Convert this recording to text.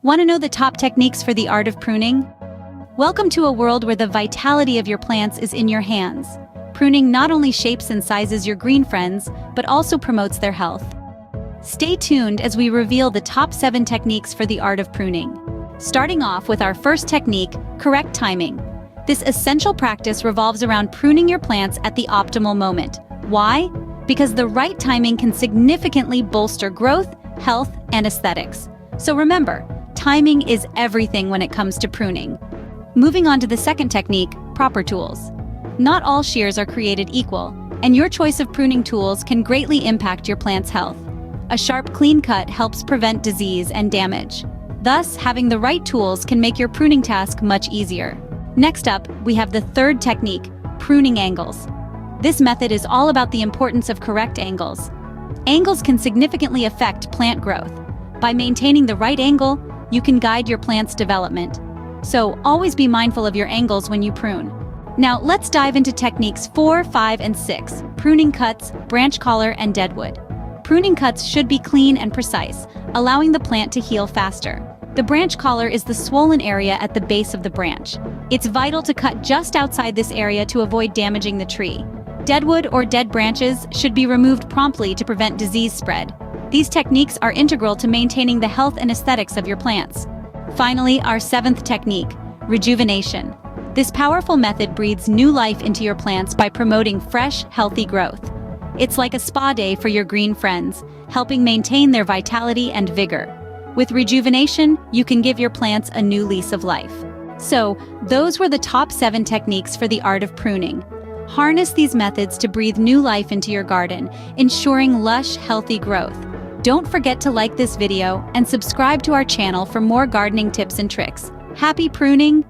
Want to know the top techniques for the art of pruning? Welcome to a world where the vitality of your plants is in your hands. Pruning not only shapes and sizes your green friends, but also promotes their health. Stay tuned as we reveal the top 7 techniques for the art of pruning. Starting off with our first technique, correct timing. This essential practice revolves around pruning your plants at the optimal moment. Why? Because the right timing can significantly bolster growth, health, and aesthetics. So remember, timing is everything when it comes to pruning. Moving on to the second technique, proper tools. Not all shears are created equal, and your choice of pruning tools can greatly impact your plant's health. A sharp, clean cut helps prevent disease and damage. Thus, having the right tools can make your pruning task much easier. Next up, we have the third technique, pruning angles. This method is all about the importance of correct angles. Angles can significantly affect plant growth. By maintaining the right angle, you can guide your plant's development. So, always be mindful of your angles when you prune. Now, let's dive into techniques 4, 5, and 6, pruning cuts, branch collar, and deadwood. Pruning cuts should be clean and precise, allowing the plant to heal faster. The branch collar is the swollen area at the base of the branch. It's vital to cut just outside this area to avoid damaging the tree. Deadwood or dead branches should be removed promptly to prevent disease spread. These techniques are integral to maintaining the health and aesthetics of your plants. Finally, our 7th technique, rejuvenation. This powerful method breathes new life into your plants by promoting fresh, healthy growth. It's like a spa day for your green friends, helping maintain their vitality and vigor. With rejuvenation, you can give your plants a new lease of life. So, those were the top 7 techniques for the art of pruning. Harness these methods to breathe new life into your garden, ensuring lush, healthy growth. Don't forget to like this video and subscribe to our channel for more gardening tips and tricks. Happy pruning!